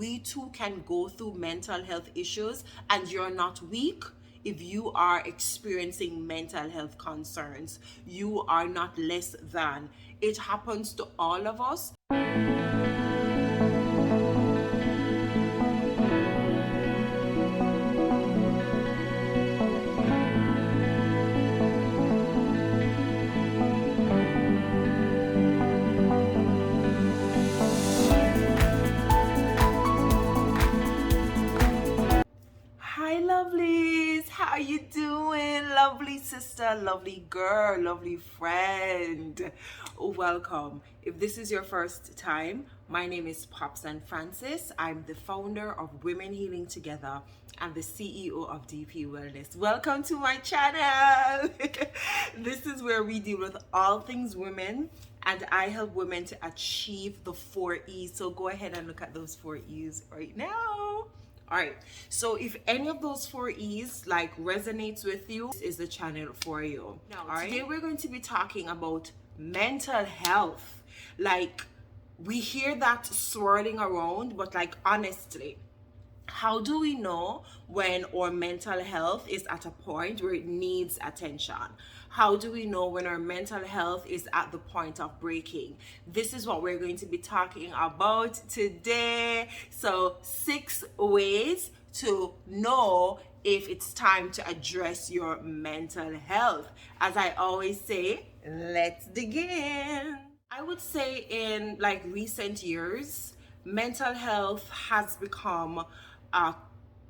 We too can go through mental health issues, and you're not weak. If you are experiencing mental health concerns, you are not less than. It happens to all of us. Hi, lovelies. How you doing? Lovely sister, lovely girl, lovely friend. Welcome. If this is your first time, my name is Popsann Francis. I'm the founder of Women Healing Together and the CEO of DP Wellness. Welcome to my channel. This is where we deal with all things women, and I help women to achieve the 4E's. So go ahead and look at those 4E's right now. All right, so if any of those 4E's like resonates with you, this is the channel for you. Now, today we're going to be talking about mental health. Like, we hear that swirling around, but like, honestly, how do we know when our mental health is at a point where it needs attention? How do we know when our mental health is at the point of breaking? This is what we're going to be talking about today. So 6 ways to know if it's time to address your mental health. As I always say, let's begin. I would say in like recent years, mental health has become a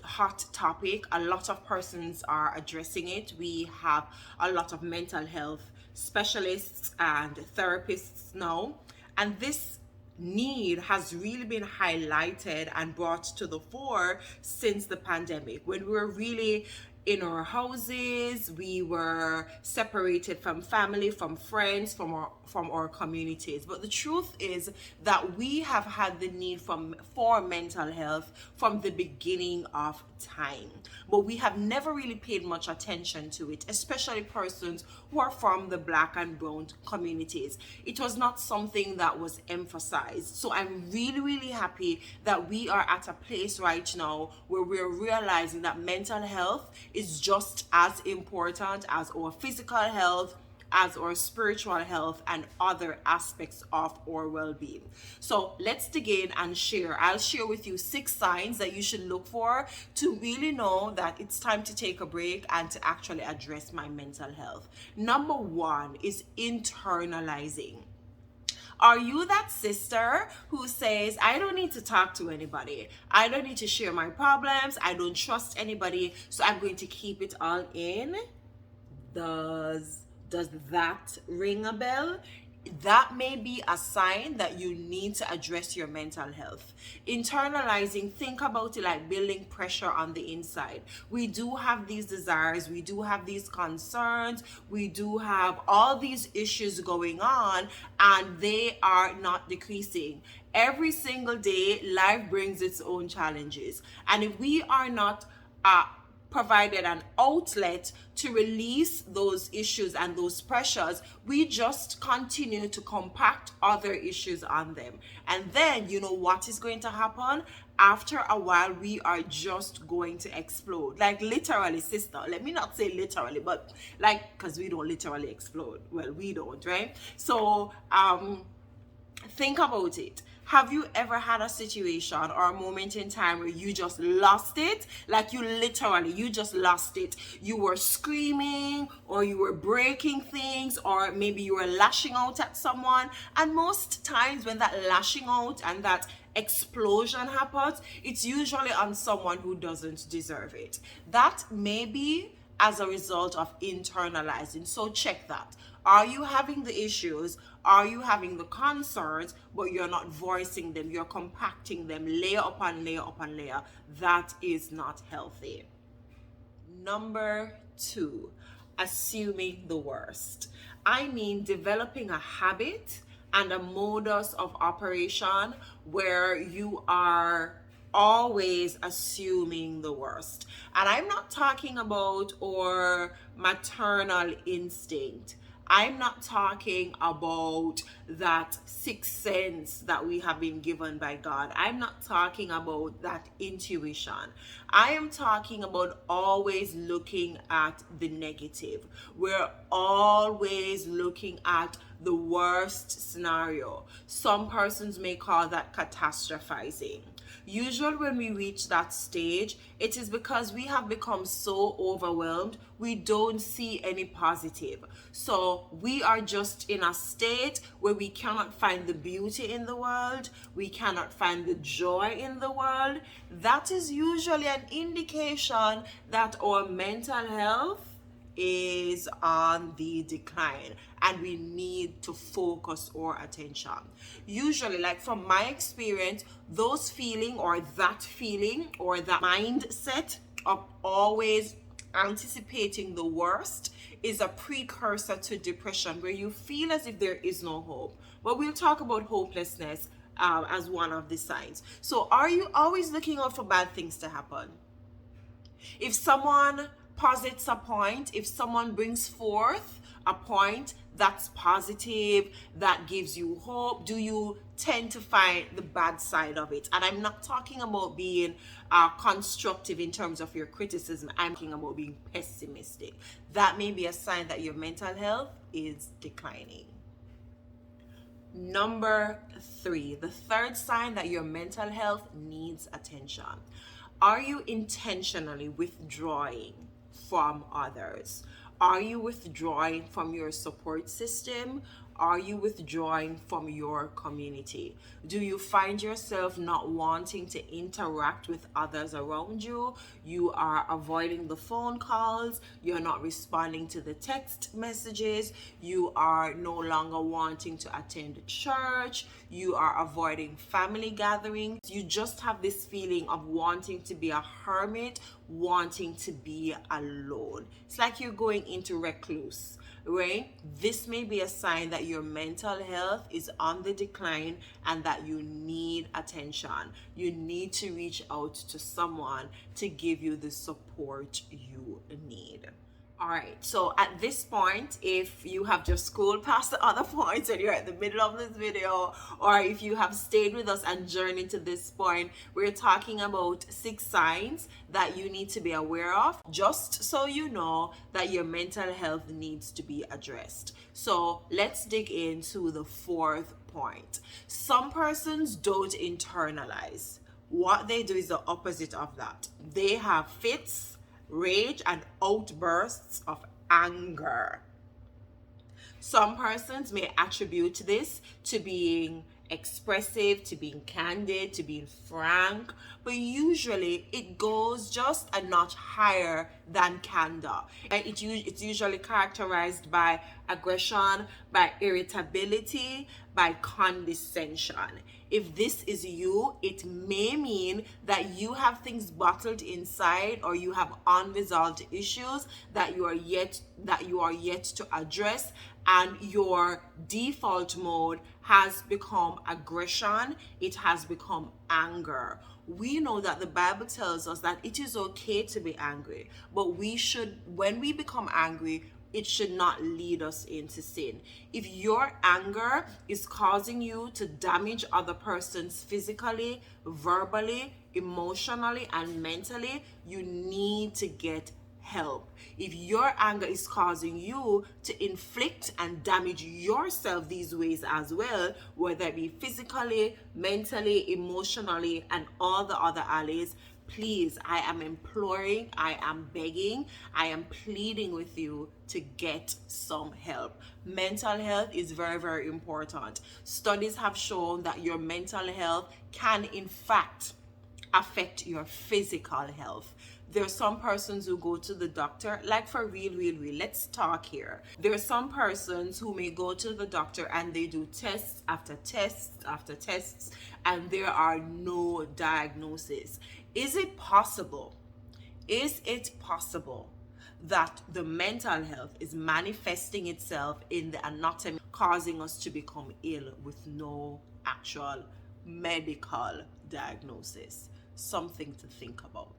hot topic. A lot of persons are addressing it. We have a lot of mental health specialists and therapists now, and this need has really been highlighted and brought to the fore since the pandemic, when we were really in our houses, we were separated from family, from friends, from our communities. But the truth is that we have had the need for mental health from the beginning of time, but we have never really paid much attention to it, especially persons who are from the Black and brown communities. It was not something that was emphasized. So I'm really happy that we are at a place right now where we're realizing that mental health is just as important as our physical health, as our spiritual health, and other aspects of our well-being. So let's dig in and share. I'll share with you 6 signs that you should look for to really know that it's time to take a break and to actually address my mental health. Number 1 is internalizing. Are you that sister who says, I don't need to talk to anybody, I don't need to share my problems, I don't trust anybody, so I'm going to keep it all in? Does that ring a bell? That may be a sign that you need to address your mental health. Internalizing, think about it like building pressure on the inside. We do have these desires, we do have these concerns, we do have all these issues going on, and they are not decreasing. Every single day, life brings its own challenges. And if we are not provided an outlet to release those issues and those pressures, we just continue to compact other issues on them. And then, you know what is going to happen? After a while, we are just going to explode. Like, literally, sister. Let me not say literally, but like, because we don't literally explode. Well, we don't, right? So, think about it. Have you ever had a situation or a moment in time where you just lost it? Like, you just lost it. You were screaming, or you were breaking things, or maybe you were lashing out at someone. And most times when that lashing out and that explosion happens, it's usually on someone who doesn't deserve it. That may be as a result of internalizing. So check that. Are you having the issues? Are you having the concerns, but you're not voicing them? You're compacting them layer upon layer upon layer. That is not healthy. Number 2, assuming the worst. I mean, developing a habit and a modus of operation where you are always assuming the worst. And I'm not talking about our maternal instinct. I'm not talking about that sixth sense that we have been given by God. I'm not talking about that intuition. I am talking about always looking at the negative. We're always looking at the worst scenario. Some persons may call that catastrophizing. Usually when we reach that stage, it is because we have become so overwhelmed, we don't see any positive. So we are just in a state where we cannot find the beauty in the world, we cannot find the joy in the world. That is usually an indication that our mental health is on the decline and we need to focus our attention. Usually, like from my experience, those feeling or that mindset of always anticipating the worst is a precursor to depression, where you feel as if there is no hope. But we'll talk about hopelessness as one of the signs. So are you always looking out for bad things to happen? If someone posits a point, if someone brings forth a point that's positive, that gives you hope, do you tend to find the bad side of it? And I'm not talking about being constructive in terms of your criticism. I'm talking about being pessimistic. That may be a sign that your mental health is declining. Number 3, the third sign that your mental health needs attention. Are you intentionally withdrawing from others? Are you withdrawing from your support system? Are you withdrawing from your community? Do you find yourself not wanting to interact with others around you? You are avoiding the phone calls. You're not responding to the text messages. You are no longer wanting to attend church. You are avoiding family gatherings. You just have this feeling of wanting to be a hermit, wanting to be alone. It's like you're going into recluse. Right? This may be a sign that your mental health is on the decline and that you need attention. You need to reach out to someone to give you the support you need. All right, so at this point, if you have just scrolled past the other points and you're at the middle of this video, or if you have stayed with us and journeyed to this point, we're talking about 6 signs that you need to be aware of, just so you know that your mental health needs to be addressed. So let's dig into the 4th point. Some persons don't internalize. What they do is the opposite of that. They have fits, rage, and outbursts of anger. Some persons may attribute this to being expressive, to being candid, to being frank, but usually it goes just a notch higher than candor. It's usually characterized by aggression, by irritability, by condescension. If this is you, it may mean that you have things bottled inside, or you have unresolved issues that you are yet to address, and your default mode has become aggression, it has become anger. We know that the Bible tells us that it is okay to be angry, but when we become angry, it should not lead us into sin. If your anger is causing you to damage other persons physically, verbally, emotionally, and mentally, you need to get help. If your anger is causing you to inflict and damage yourself these ways as well, whether it be physically, mentally, emotionally, and all the other alleys, please, I am imploring, I am begging, I am pleading with you to get some help. Mental health is very, very important. Studies have shown that your mental health can, in fact, affect your physical health. There are some persons who go to the doctor, like for real, let's talk here. There are some persons who may go to the doctor and they do tests after tests after tests, and there are no diagnosis. Is it possible that the mental health is manifesting itself in the anatomy, causing us to become ill with no actual medical diagnosis? Something to think about.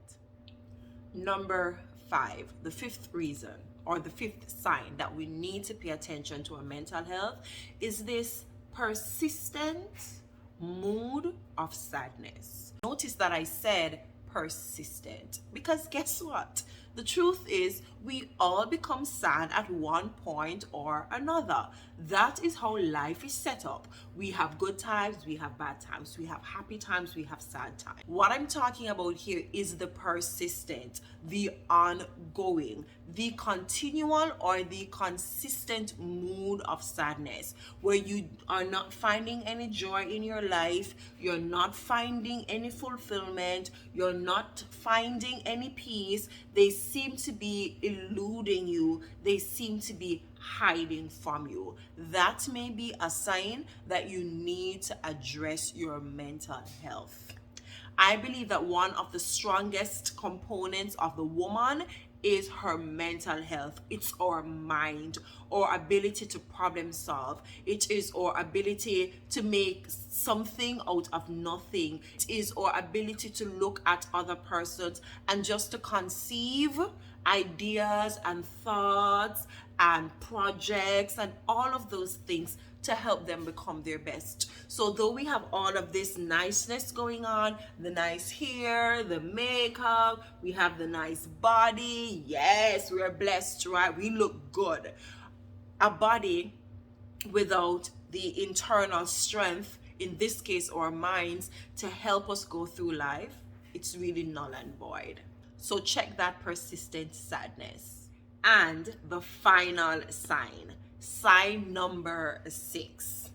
Number 5, the fifth reason or the fifth sign that we need to pay attention to our mental health is this persistent mood of sadness. Notice that I said persistent, because guess what? The truth is, we all become sad at one point or another. That is how life is set up. We have good times, we have bad times, we have happy times, we have sad times. What I'm talking about here is the persistent, the ongoing, the continual or the consistent mood of sadness, where you are not finding any joy in your life, you're not finding any fulfillment, you're not finding any peace. They seem to be eluding you, they seem to be hiding from you. That may be a sign that you need to address your mental health. I believe that one of the strongest components of the woman is her mental health. It's our mind, our ability to problem solve. It is our ability to make something out of nothing. It is our ability to look at other persons and just to conceive ideas and thoughts and projects and all of those things to help them become their best. So though we have all of this niceness going on, the nice hair, the makeup, we have the nice body, yes, we're blessed, right? We look good. A body without the internal strength, in this case our minds, to help us go through life, it's really null and void. So check that persistent sadness. And the final sign, sign number 6,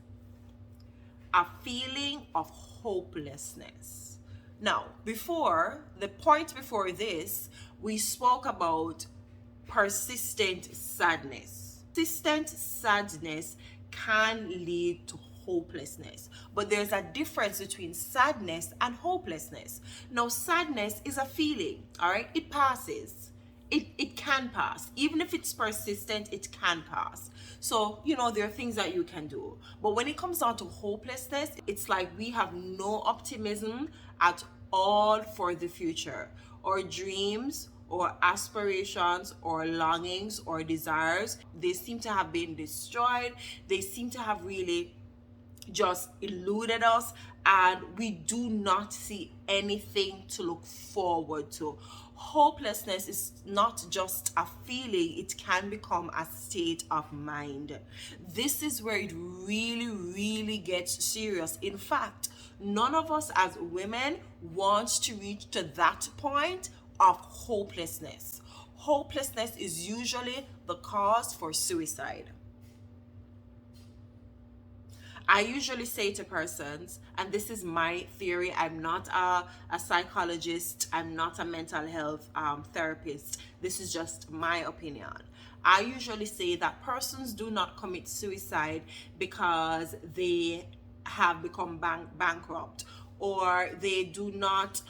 a feeling of hopelessness. Now, the point before this, we spoke about persistent sadness. Persistent sadness can lead to hopelessness, but there's a difference between sadness and hopelessness. Now, sadness is a feeling, all right? It passes. It can pass. Even if it's persistent, it can pass. So, there are things that you can do. But when it comes down to hopelessness, it's like we have no optimism at all for the future. Our dreams, or aspirations, or longings, or desires, they seem to have been destroyed. They seem to have really just eluded us, and we do not see anything to look forward to. Hopelessness is not just a feeling, it can become a state of mind. This is where it really, really gets serious. In fact, none of us as women wants to reach to that point of hopelessness. Hopelessness is usually the cause for suicide. I usually say to persons, and this is my theory, I'm not a psychologist, I'm not a mental health therapist, this is just my opinion. I usually say that persons do not commit suicide because they have become bankrupt, or they do not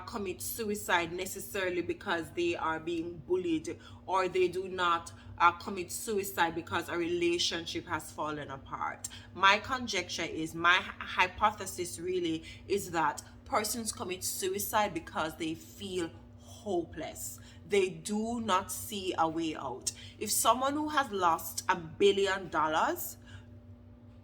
commit suicide necessarily because they are being bullied, or they do not commit suicide because a relationship has fallen apart. My conjecture is, my hypothesis really is that persons commit suicide because they feel hopeless. They do not see a way out. If someone who has lost $1 billion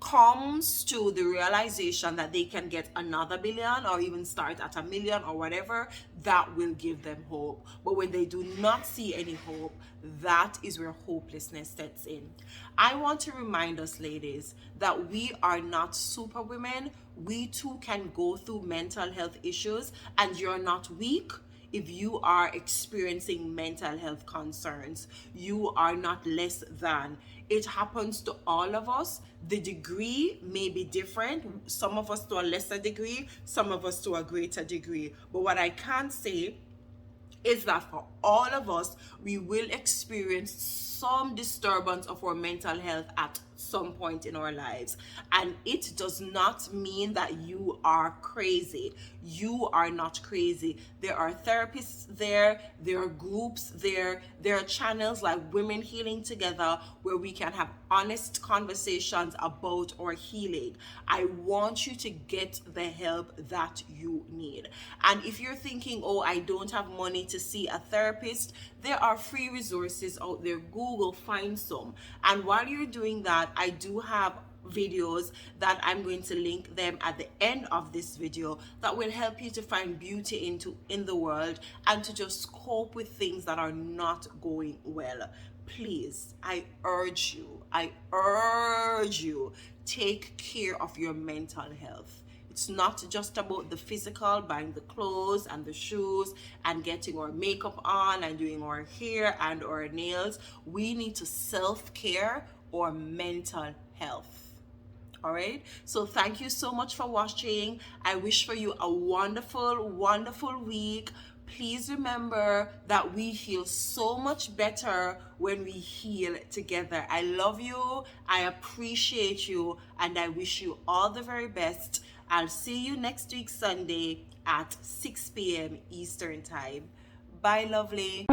comes to the realization that they can get another billion, or even start at 1 million or whatever, that will give them hope. But when they do not see any hope, that is where hopelessness sets in. I want to remind us, ladies, that we are not superwomen. We too can go through mental health issues, and you're not weak. If you are experiencing mental health concerns, you are not less than. It happens to all of us. The degree may be different. Some of us to a lesser degree, some of us to a greater degree. But what I can say is that for all of us, we will experience some disturbance of our mental health at some point in our lives. And it does not mean that you are crazy. You are not crazy. There are therapists there, there are groups there are channels like Women Healing Together where we can have honest conversations about our healing. I want you to get the help that you need. And if you're thinking, oh, I don't have money to see a therapist, there are free resources out there. Google, find some. And while you're doing that, I do have videos that I'm going to link them at the end of this video that will help you to find beauty in the world and to just cope with things that are not going well. Please, I urge you, take care of your mental health. It's not just about the physical, buying the clothes and the shoes and getting our makeup on and doing our hair and our nails. We need to self-care our mental health. All right, so thank you so much for watching. I wish for you a wonderful week. Please remember that we heal so much better when we heal together. I love you, I appreciate you, and I wish you all the very best. I'll see you next week Sunday at 6 p.m. Eastern time. Bye, lovely.